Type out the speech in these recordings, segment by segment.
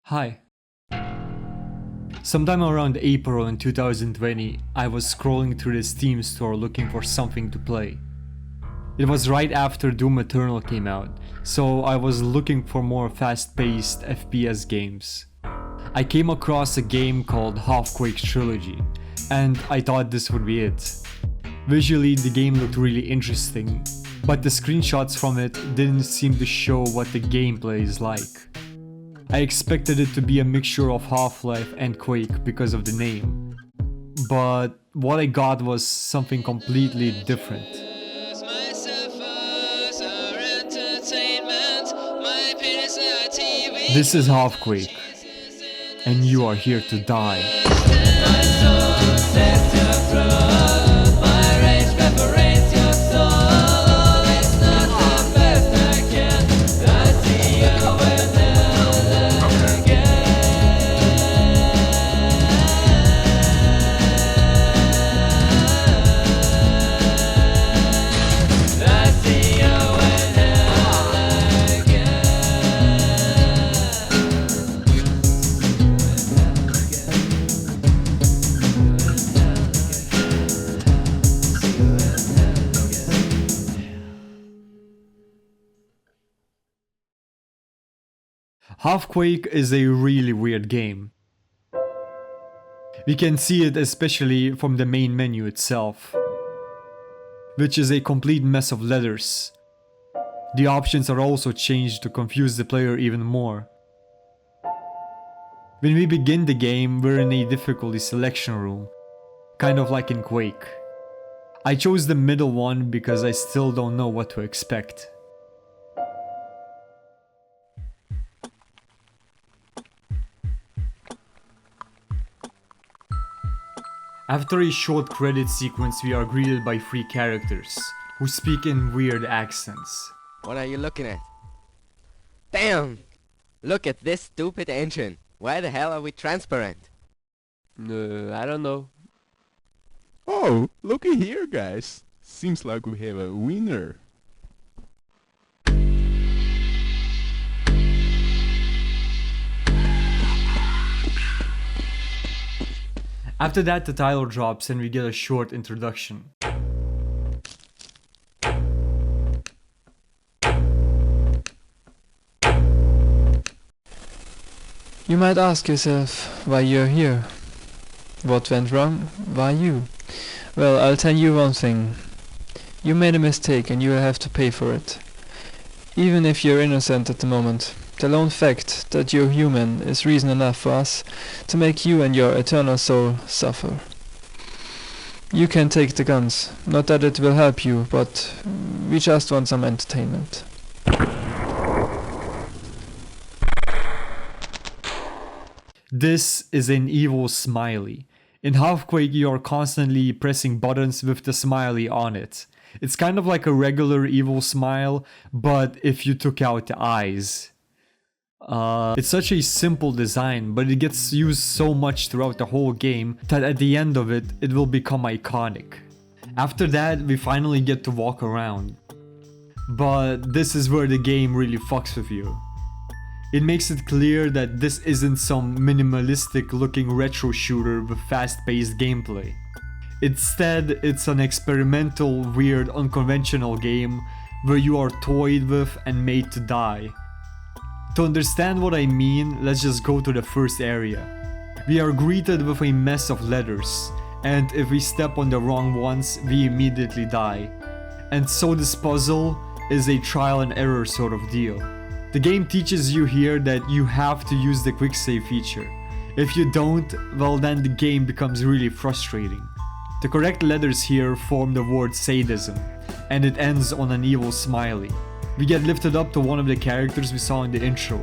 Hi. Sometime around April in 2020, I was scrolling through the Steam store looking for something to play. It was right after Doom Eternal came out, so I was looking for more fast-paced FPS games. I came across a game called Halfquake Trilogy, and I thought this would be it. Visually, the game looked really interesting, but the screenshots from it didn't seem to show what the gameplay is like. I expected it to be a mixture of Half-Life and Quake because of the name, but what I got was something completely different. This is Halfquake, and you are here to die. Halfquake is a really weird game. We can see it especially from the main menu itself, which is a complete mess of letters. The options are also changed to confuse the player even more. When we begin the game, we're in a difficulty selection room, kind of like in Quake. I chose the middle one because I still don't know what to expect. After a short credit sequence, we are greeted by three characters, who speak in weird accents. What are you looking at? Damn! Look at this stupid engine. Why the hell are we transparent? I don't know. Oh, looky here, guys. Seems like we have a winner. After that, the title drops and we get a short introduction. You might ask yourself why you're here. What went wrong? Why you? Well, I'll tell you one thing. You made a mistake and you will have to pay for it. Even if you're innocent at the moment, the lone fact that you're human is reason enough for us to make you and your eternal soul suffer. You can take the guns, not that it will help you, but we just want some entertainment. This is an evil smiley. In Halfquake, you are constantly pressing buttons with the smiley on it. It's kind of like a regular evil smile, but if you took out the eyes. It's such a simple design, but it gets used so much throughout the whole game that at the end of it, it will become iconic. After that, we finally get to walk around. But this is where the game really fucks with you. It makes it clear that this isn't some minimalistic looking retro shooter with fast-paced gameplay. Instead, it's an experimental, weird, unconventional game where you are toyed with and made to die. To understand what I mean, let's just go to the first area. We are greeted with a mess of letters, and if we step on the wrong ones, we immediately die. And so this puzzle is a trial and error sort of deal. The game teaches you here that you have to use the quick save feature. If you don't, well then the game becomes really frustrating. The correct letters here form the word sadism, and it ends on an evil smiley. We get lifted up to one of the characters we saw in the intro.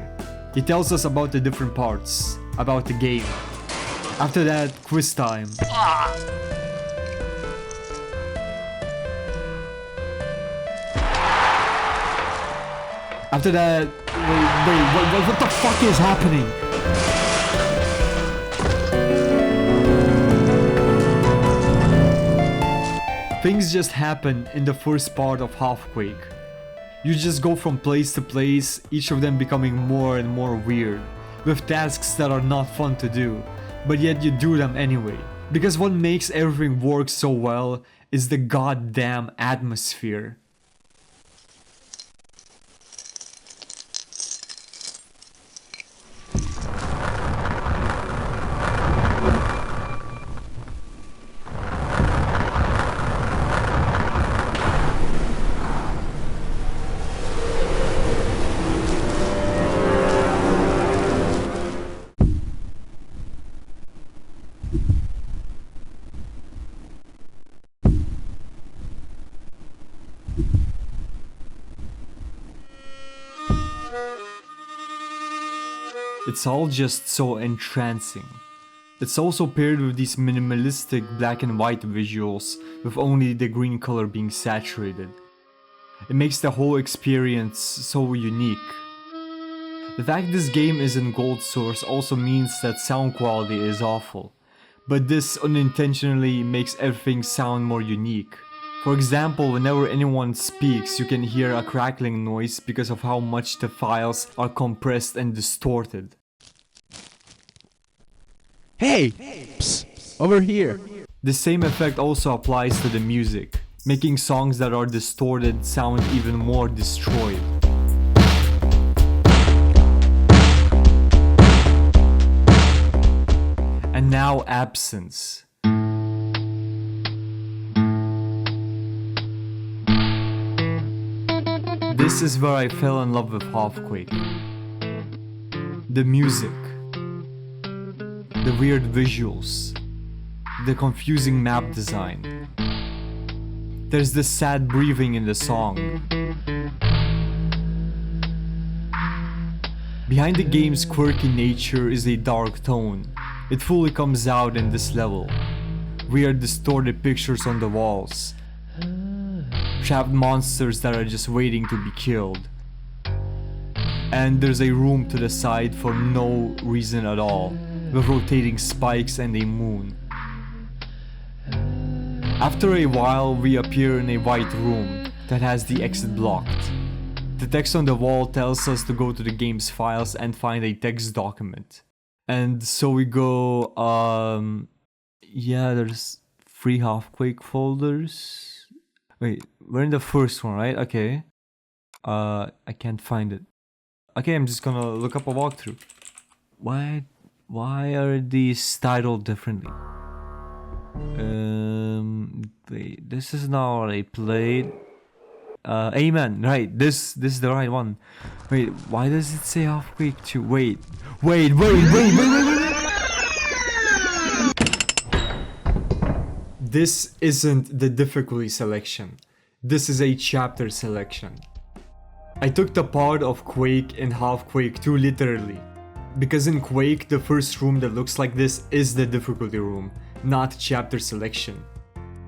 He tells us about the different parts, about the game. After that, quiz time. After that, wait, what the fuck is happening? Things just happen in the first part of Halfquake. You just go from place to place, each of them becoming more and more weird. with tasks that are not fun to do, but yet you do them anyway. Because what makes everything work so well is the goddamn atmosphere. It's all just so entrancing. It's also paired with these minimalistic black and white visuals with only the green color being saturated. It makes the whole experience so unique. The fact this game is in gold source also means that sound quality is awful, but this unintentionally makes everything sound more unique. For example, whenever anyone speaks, you can hear a crackling noise because of how much the files are compressed and distorted. Hey! Psst, over here! The same effect also applies to the music, making songs that are distorted sound even more destroyed. And now absence. This is where I fell in love with Halfquake. The music, the weird visuals, the confusing map design. There's this sad breathing in the song. Behind the game's quirky nature is a dark tone. It fully comes out in this level. Weird distorted pictures on the walls. Trapped monsters that are just waiting to be killed. And there's a room to the side for no reason at all, with rotating spikes and a moon. After a while, we appear in a white room that has the exit blocked. The text on the wall tells us to go to the game's files and find a text document. And so we go, yeah, there's 3 Halfquake folders. Wait, we're in the first one, right? Okay. I can't find it. Okay, I'm just gonna look up a walkthrough. Why are these titled differently? Wait, this is not what I played. Amen, right, this is the right one. Wait, why does it say Halfquake 2? Wait. This isn't the difficulty selection. This is a chapter selection. I took the part of Quake in Halfquake 2 literally. Because in Quake, the first room that looks like this is the difficulty room, not chapter selection.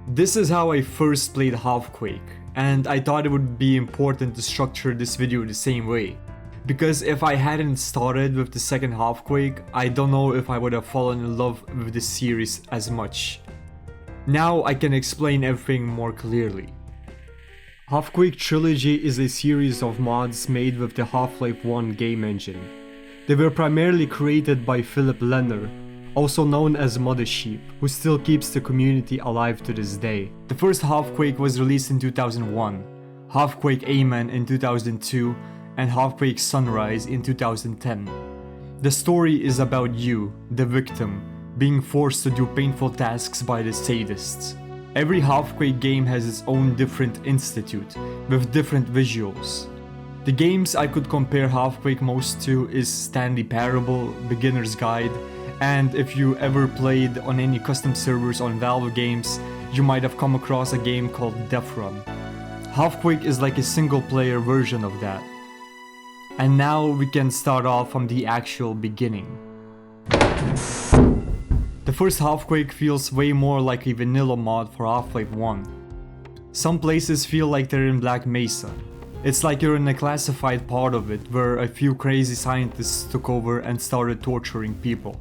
This is how I first played Halfquake, and I thought it would be important to structure this video the same way. Because if I hadn't started with the second Halfquake, I don't know if I would have fallen in love with this series as much. Now I can explain everything more clearly. Halfquake Trilogy is a series of mods made with the Half-Life 1 game engine. They were primarily created by Philip Lenner, also known as Mothersheep, who still keeps the community alive to this day. The first Halfquake was released in 2001, Halfquake Amen in 2002, and Halfquake Sunrise in 2010. The story is about you, the victim, being forced to do painful tasks by the sadists. Every Halfquake game has its own different institute, with different visuals. The games I could compare Halfquake most to is Stanley Parable, Beginner's Guide, and if you ever played on any custom servers on Valve games, you might have come across a game called Death Run. Halfquake is like a single player version of that. And now we can start off from the actual beginning. The first Halfquake feels way more like a vanilla mod for Half-Life 1. Some places feel like they're in Black Mesa. It's like you're in a classified part of it where a few crazy scientists took over and started torturing people.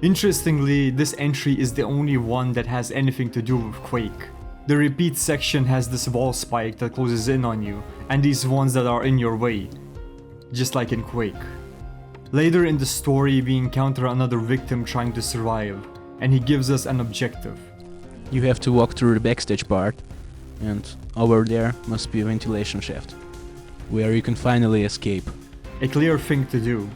Interestingly, this entry is the only one that has anything to do with Quake. The repeat section has this wall spike that closes in on you, and these ones that are in your way, just like in Quake. Later in the story, we encounter another victim trying to survive, and he gives us an objective. You have to walk through the backstage part, and over there must be a ventilation shaft, where you can finally escape. A clear thing to do,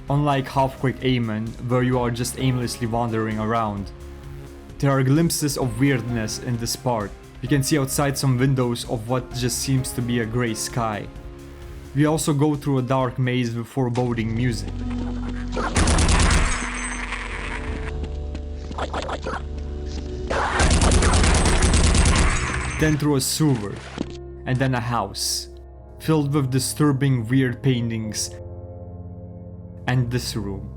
unlike Halfquake Amen, where you are just aimlessly wandering around. There are glimpses of weirdness in this part. You can see outside some windows of what just seems to be a grey sky. We also go through a dark maze with foreboding music. Then through a sewer, and then a house, filled with disturbing weird paintings, and this room.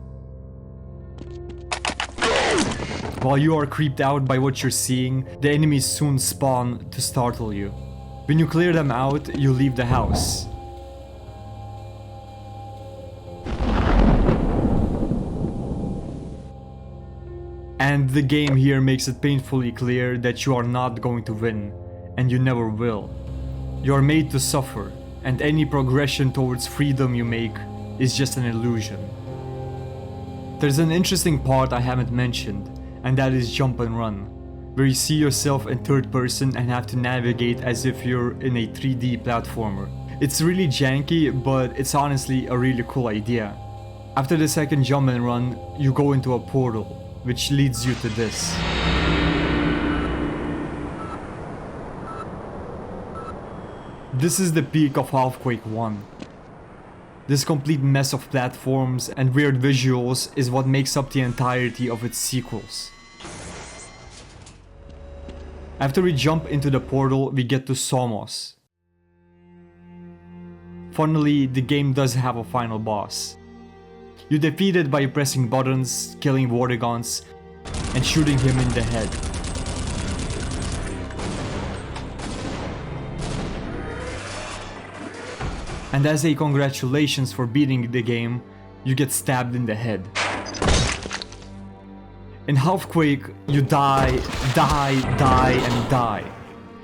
While you are creeped out by what you're seeing, the enemies soon spawn to startle you. When you clear them out, you leave the house. And the game here makes it painfully clear that you are not going to win, and you never will. You are made to suffer, and any progression towards freedom you make is just an illusion. There's an interesting part I haven't mentioned, and that is jump and run, where you see yourself in third person and have to navigate as if you're in a 3D platformer. It's really janky, but it's honestly a really cool idea. After the second jump and run, you go into a portal, which leads you to this. This is the peak of Halfquake 1. This complete mess of platforms and weird visuals is what makes up the entirety of its sequels. After we jump into the portal, we get to Somos. Funnily, the game does have a final boss. You defeat it by pressing buttons, killing Vortigons, and shooting him in the head. And as a congratulations for beating the game, you get stabbed in the head. In Halfquake, you die, and die.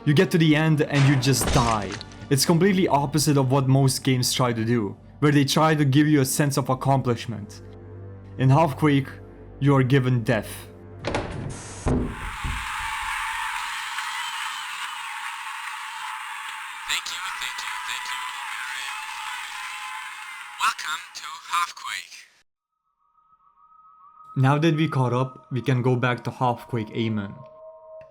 You get to the end and you just die. It's completely opposite of what most games try to do, where they try to give you a sense of accomplishment. In Halfquake, you are given death. Thank you. Welcome to Halfquake. Now that we caught up, we can go back to Halfquake Amen.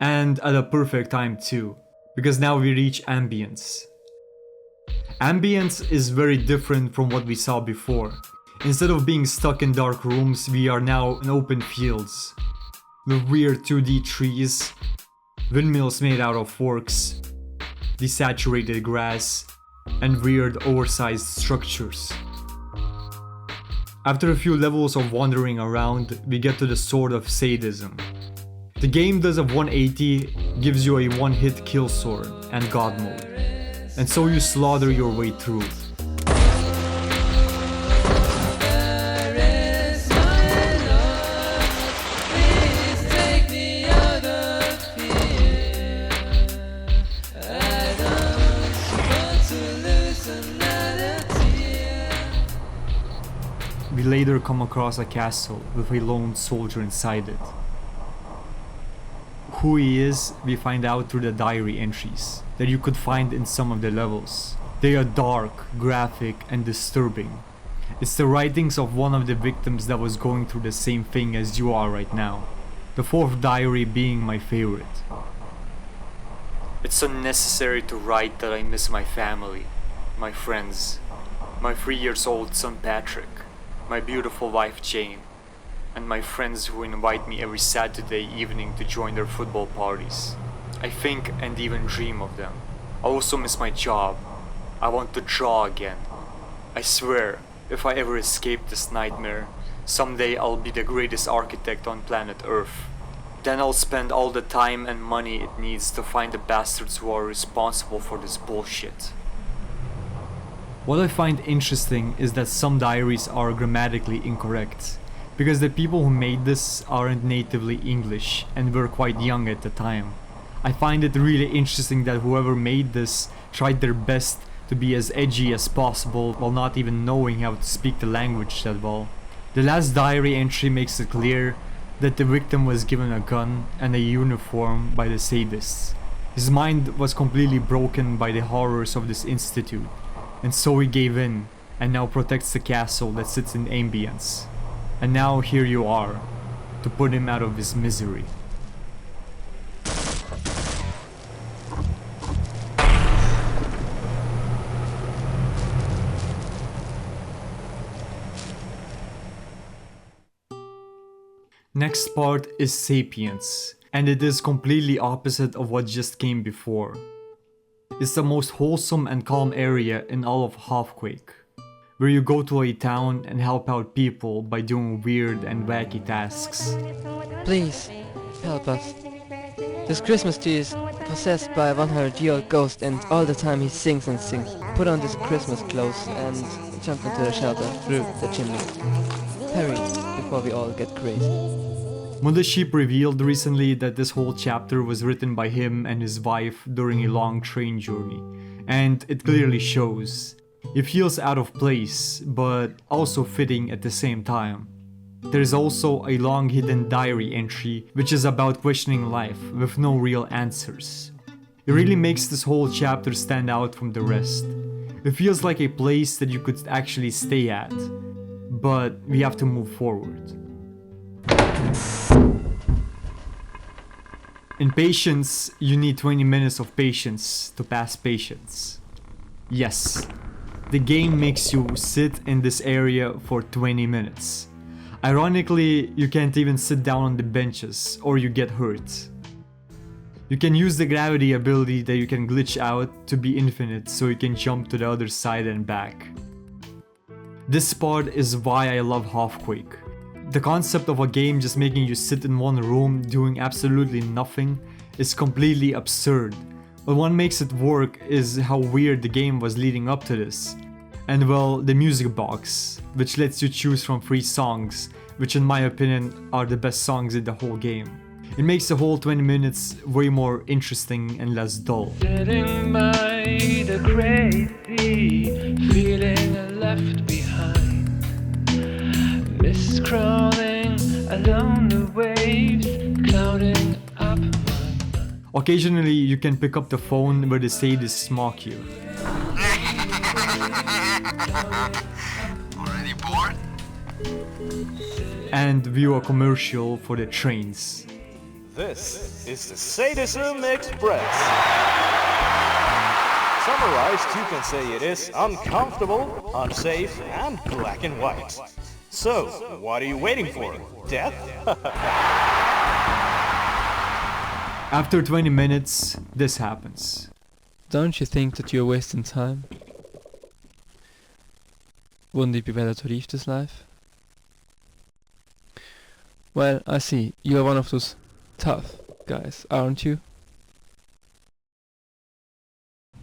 And at a perfect time too, because now we reach Ambience. Ambience is very different from what we saw before. Instead of being stuck in dark rooms, we are now in open fields, with weird 2D trees, windmills made out of forks, desaturated grass, and weird oversized structures. After a few levels of wandering around, we get to the Sword of Sadism. The game does a 180, gives you a one-hit kill sword and God mode, and so you slaughter your way through. We later come across a castle with a lone soldier inside it. Who he is, we find out through the diary entries that you could find in some of the levels. They are dark, graphic, and disturbing. It's the writings of one of the victims that was going through the same thing as you are right now. The fourth diary being my favorite. It's unnecessary to write that I miss my family, my friends, my 3-year-old son Patrick, my beautiful wife Jane, and my friends who invite me every Saturday evening to join their football parties. I think and even dream of them. I also miss my job. I want to draw again. I swear, if I ever escape this nightmare, someday I'll be the greatest architect on planet Earth. Then I'll spend all the time and money it needs to find the bastards who are responsible for this bullshit. What I find interesting is that some diaries are grammatically incorrect, because the people who made this aren't natively English and were quite young at the time. I find it really interesting that whoever made this tried their best to to be as edgy as possible while not even knowing how to speak the language that well. The last diary entry makes it clear that the victim was given a gun and a uniform by the sadists. His mind was completely broken by the horrors of this institute, and so he gave in and now protects the castle that sits in ambience. And now here you are, to put him out of his misery. Next part is Sapience, and it is completely opposite of what just came before. It's the most wholesome and calm area in all of Halfquake, where you go to a town and help out people by doing weird and wacky tasks. Please, help us. This Christmas tree is possessed by a 100-year-old ghost, and all the time he sings and sings. Put on this Christmas clothes and jump into the shelter through the chimney. Hurry, before we all get crazy. Mothership revealed recently that this whole chapter was written by him and his wife during a long train journey, and it clearly shows. It feels out of place, but also fitting at the same time. There is also a long hidden diary entry which is about questioning life with no real answers. It really makes this whole chapter stand out from the rest. It feels like a place that you could actually stay at, but we have to move forward. In Patience, you need 20 minutes of patience to pass Patience. Yes, the game makes you sit in this area for 20 minutes. Ironically, you can't even sit down on the benches or you get hurt. You can use the gravity ability that you can glitch out to be infinite so you can jump to the other side and back. This part is why I love Halfquake. The concept of a game just making you sit in one room doing absolutely nothing is completely absurd. But what makes it work is how weird the game was leading up to this. And well, the music box, which lets you choose from 3 songs, which in my opinion are the best songs in the whole game. It makes the whole 20 minutes way more interesting and less dull. Sitting by the great sea, feeling left behind. Mist crawling along the waves, clouding up my mind. Occasionally you can pick up the phone where the sadists mock you. Already bored? And view a commercial for the trains. This is the Sadism Express. Summarized, you can say it is uncomfortable, unsafe, and black and white. So, what are you waiting for? Death? After 20 minutes, this happens. Don't you think that you're wasting time? Wouldn't it be better to leave this life? Well, I see. You are one of those tough guys, aren't you?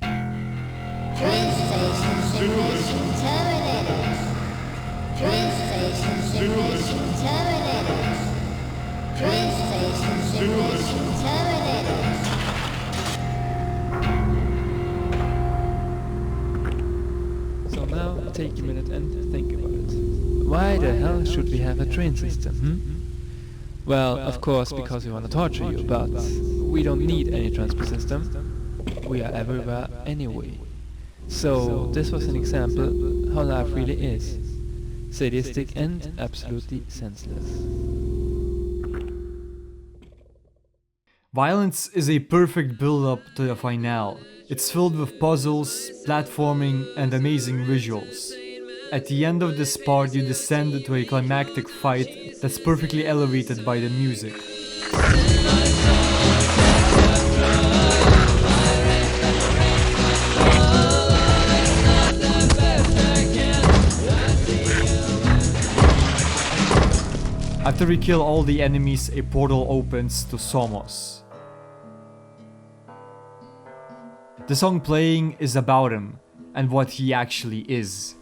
Train station simulation terminated. Train station simulation terminated. Train station simulation terminated. So now take a minute and think about it. Why the hell should we have a train system, Well, of course, because we want to torture you, but we don't need any transport system. We are everywhere anyway. So this was an example how life really is. Sadistic and absolutely senseless. Violence is a perfect build-up to the finale. It's filled with puzzles, platforming, and amazing visuals. At the end of this part, you descend to a climactic fight that's perfectly elevated by the music. After we kill all the enemies, a portal opens to Somos. The song playing is about him and what he actually is.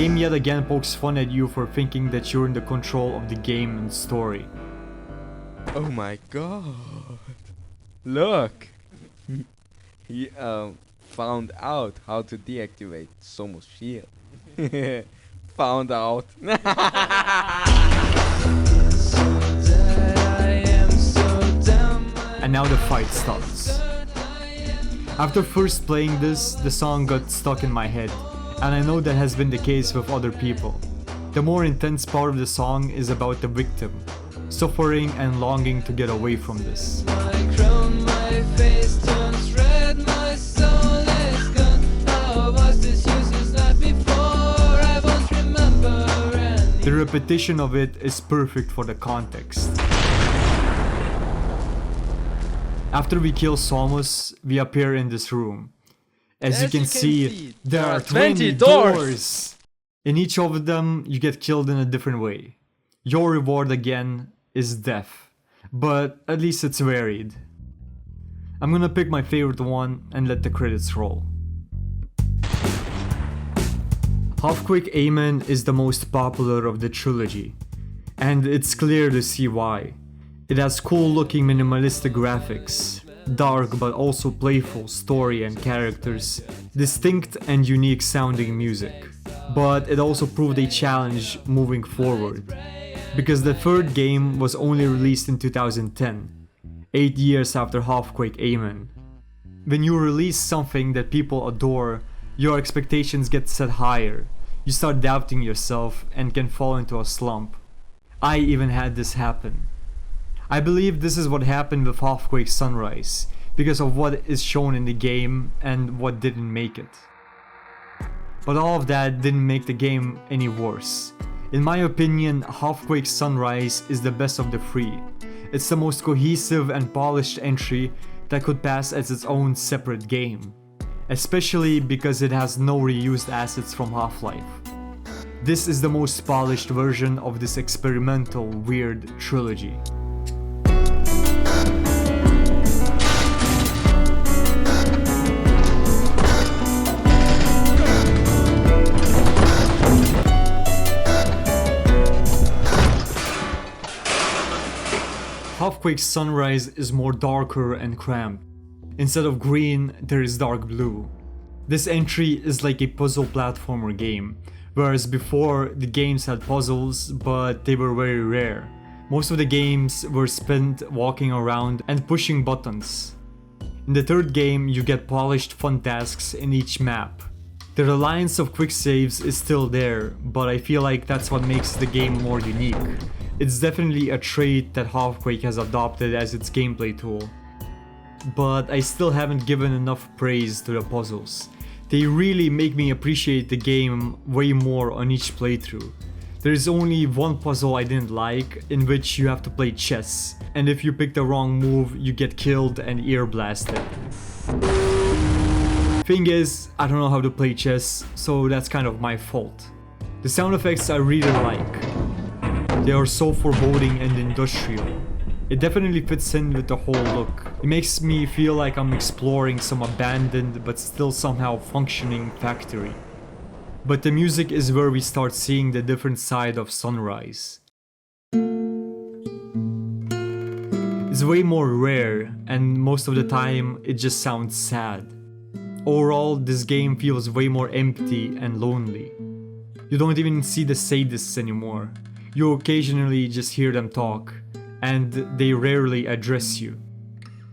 game yet again pokes fun at you for thinking that you're in the control of the game and story. Oh my god. Look. He found out how to deactivate Somo's shield. Found out. And now the fight starts. After first playing this, the song got stuck in my head, and I know that has been the case with other people. The more intense part of the song is about the victim, suffering and longing to get away from this. The repetition of it is perfect for the context. After we kill Somus, we appear in this room. As you can see, there are 20 doors! In each of them, you get killed in a different way. Your reward again is death, but at least it's varied. I'm gonna pick my favorite one and let the credits roll. Halfquake Amen is the most popular of the trilogy, and it's clear to see why. It has cool looking minimalistic graphics, dark but also playful story and characters, distinct and unique sounding music. But it also proved a challenge moving forward, because the third game was only released in 2010, 8 years after Halfquake Amen. When you release something that people adore, your expectations get set higher, you start doubting yourself and can fall into a slump. I even had this happen. I believe this is what happened with Halfquake Sunrise, because of what is shown in the game and what didn't make it. But all of that didn't make the game any worse. In my opinion, Halfquake Sunrise is the best of the three. It's the most cohesive and polished entry that could pass as its own separate game, especially because it has no reused assets from Half-Life. This is the most polished version of this experimental, weird trilogy. Halfquake Sunrise is more darker and cramped. Instead of green, there is dark blue. This entry is like a puzzle platformer game, whereas before the games had puzzles, but they were very rare. Most of the games were spent walking around and pushing buttons. In the third game, you get polished fun tasks in each map. The reliance of quick saves is still there, but I feel like that's what makes the game more unique. It's definitely a trait that Halfquake has adopted as its gameplay tool. But I still haven't given enough praise to the puzzles. They really make me appreciate the game way more on each playthrough. There is only one puzzle I didn't like, in which you have to play chess, and if you pick the wrong move, you get killed and ear blasted. Thing is, I don't know how to play chess, so that's kind of my fault. The sound effects I really like. They are so foreboding and industrial. It definitely fits in with the whole look. It makes me feel like I'm exploring some abandoned but still somehow functioning factory. But the music is where we start seeing the different side of Sunrise. It's way more rare, and most of the time it just sounds sad. Overall, this game feels way more empty and lonely. You don't even see the sadists anymore. You occasionally just hear them talk, and they rarely address you.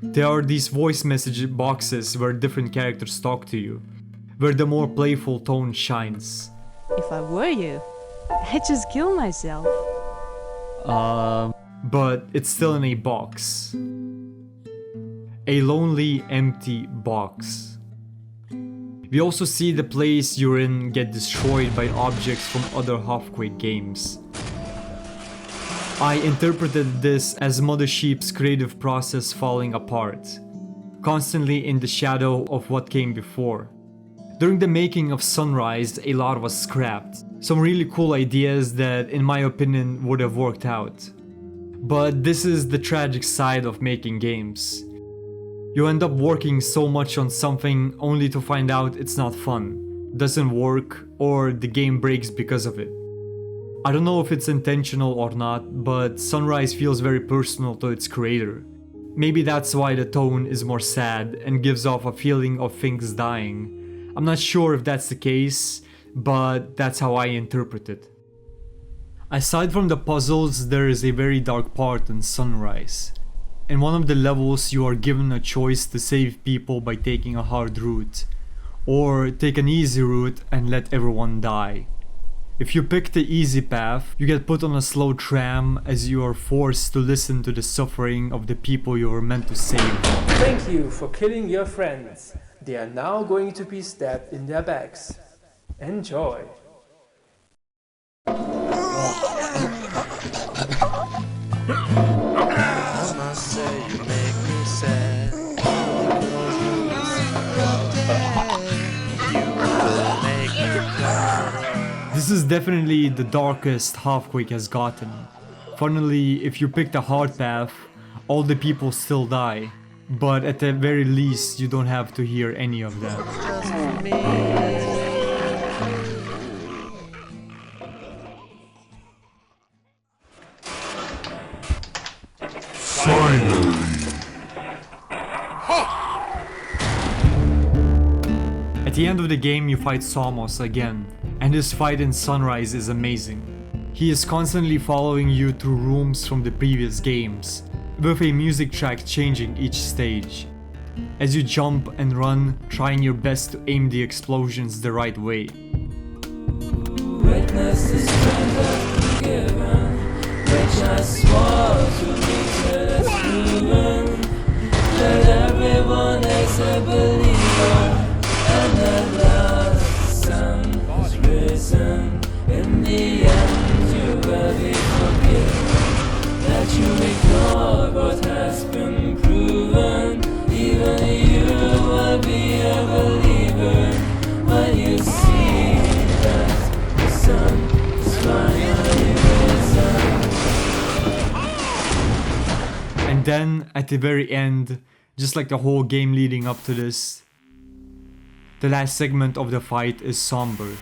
There are these voice message boxes where different characters talk to you, where the more playful tone shines. If I were you, I'd just kill myself. But it's still in a box. A lonely, empty box. We also see the place you're in get destroyed by objects from other Halfquake games. I interpreted this as Mother Sheep's creative process falling apart, constantly in the shadow of what came before. During the making of Sunrise, a lot was scrapped. Some really cool ideas that, in my opinion, would have worked out. But this is the tragic side of making games. You end up working so much on something only to find out it's not fun. doesn't work, or the game breaks because of it. I don't know if it's intentional or not, but Sunrise feels very personal to its creator. Maybe that's why the tone is more sad and gives off a feeling of things dying. I'm not sure if that's the case, but that's how I interpret it. Aside from the puzzles, there is a very dark part in Sunrise. In one of the levels, you are given a choice to save people by taking a hard route, or take an easy route and let everyone die. If you pick the easy path, you get put on a slow tram as you are forced to listen to the suffering of the people you were meant to save. Thank you for killing your friends. They are now going to be stabbed in their backs. Enjoy. I must say you make me sad. You will make me cry. This is definitely the darkest Halfquake has gotten. Funnily, if you pick the hard path, all the people still die, but at the very least you don't have to hear any of them. Just for me. At the end of the game you fight Somos again, and his fight in Sunrise is amazing. He is constantly following you through rooms from the previous games, with a music track changing each stage. As you jump and run, trying your best to aim the explosions the right way. Witness the strength I've been given, which I swore to be till it's proven. Let everyone else a believer, and at last the sun has risen. In the end you will be forgiven, that you ignore what has been proven. Even you will be a believer when you see that the sun is finally risen. And then, at the very end, just like the whole game leading up to this, the last segment of the fight is somber.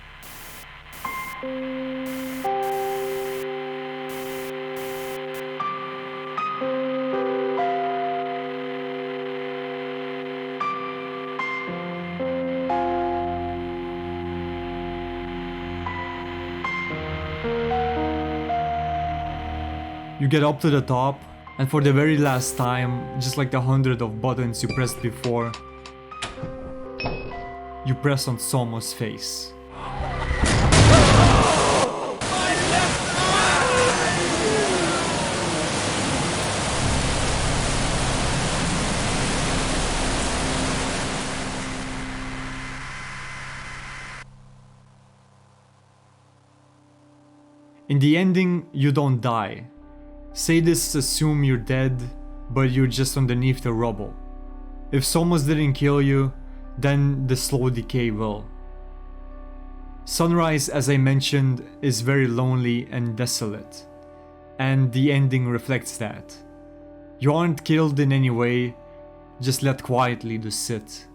You get up to the top, and for the very last time, just like the 100 of buttons you pressed before, you press on Somos' face. In the ending, you don't die. Sadists assume you're dead, but you're just underneath the rubble. If Somos didn't kill you, then the slow decay will. Sunrise, as I mentioned, is very lonely and desolate, and the ending reflects that. You aren't killed in any way, just let quietly to sit.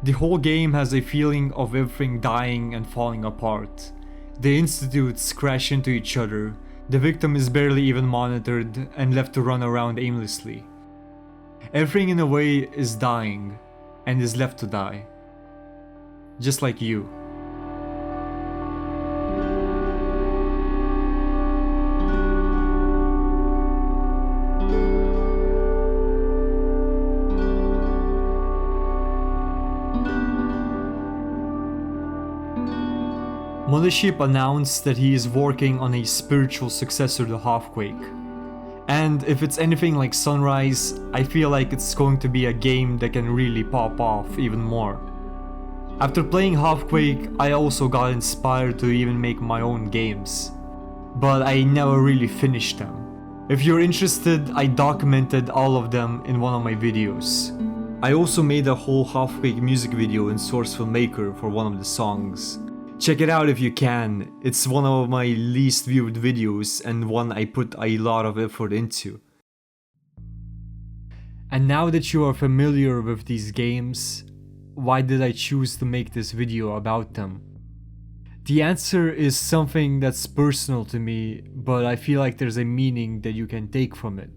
The whole game has a feeling of everything dying and falling apart. The institutes crash into each other, the victim is barely even monitored and left to run around aimlessly. Everything in a way is dying, and is left to die. Just like you. Mothership announced that he is working on a spiritual successor to Halfquake. And if it's anything like Sunrise, I feel like it's going to be a game that can really pop off even more. After playing Halfquake, I also got inspired to even make my own games. But I never really finished them. If you're interested, I documented all of them in one of my videos. I also made a whole Halfquake music video in Source Filmmaker for one of the songs. Check it out if you can, it's one of my least viewed videos and one I put a lot of effort into. And now that you are familiar with these games, why did I choose to make this video about them? The answer is something that's personal to me, but I feel like there's a meaning that you can take from it.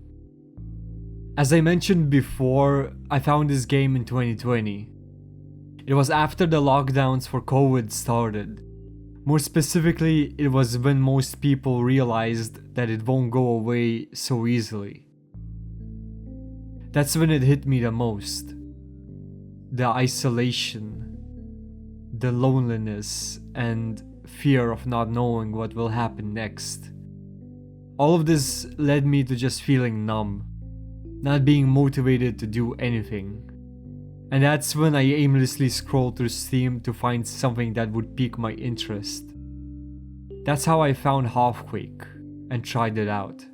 As I mentioned before, I found this game in 2020. It was after the lockdowns for COVID started. More specifically, it was when most people realized that it won't go away so easily. That's when it hit me the most. The isolation, the loneliness, and fear of not knowing what will happen next. All of this led me to just feeling numb, not being motivated to do anything. And that's when I aimlessly scrolled through Steam to find something that would pique my interest. That's how I found Halfquake and tried it out.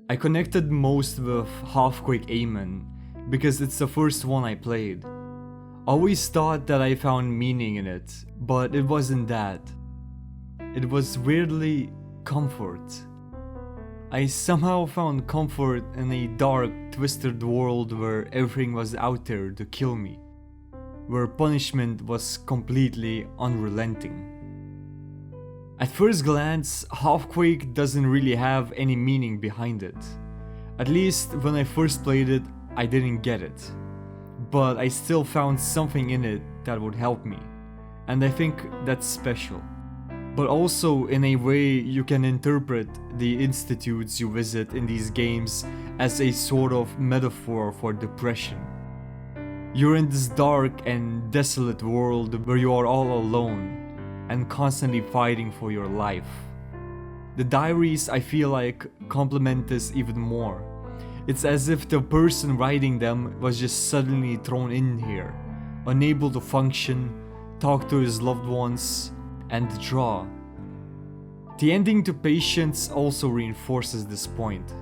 I connected most with Halfquake Amen because it's the first one I played. I always thought that I found meaning in it, but it wasn't that. It was weirdly comfort. I somehow found comfort in a dark, twisted world where everything was out there to kill me, where punishment was completely unrelenting. At first glance, Halfquake doesn't really have any meaning behind it. At least when I first played it, I didn't get it. But I still found something in it that would help me, and I think that's special. But also, in a way, you can interpret the institutes you visit in these games as a sort of metaphor for depression. You're in this dark and desolate world where you are all alone and constantly fighting for your life. The diaries, I feel like, complement this even more. It's as if the person writing them was just suddenly thrown in here, unable to function, talk to his loved ones, and draw. The ending to Patience also reinforces this point.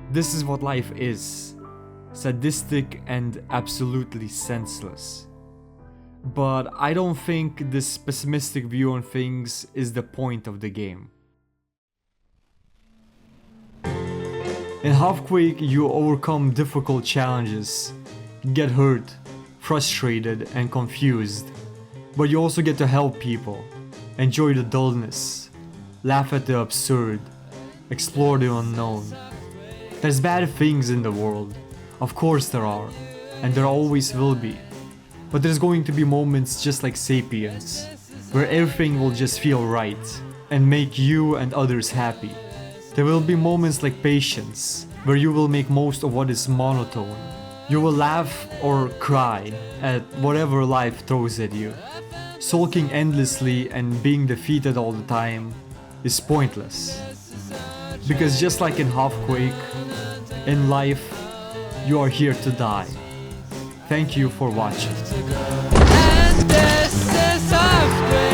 This is what life is, sadistic and absolutely senseless. But I don't think this pessimistic view on things is the point of the game. In Halfquake, you overcome difficult challenges, get hurt, frustrated, and confused, but you also get to help people, enjoy the dullness, laugh at the absurd, explore the unknown. There's bad things in the world, of course there are, and there always will be. But there's going to be moments just like Sapiens, where everything will just feel right and make you and others happy. There will be moments like Patience, where you will make most of what is monotone. You will laugh or cry at whatever life throws at you. Sulking endlessly and being defeated all the time is pointless. Because just like in Halfquake, in life, you are here to die. Thank you for watching. And this is Halfquake.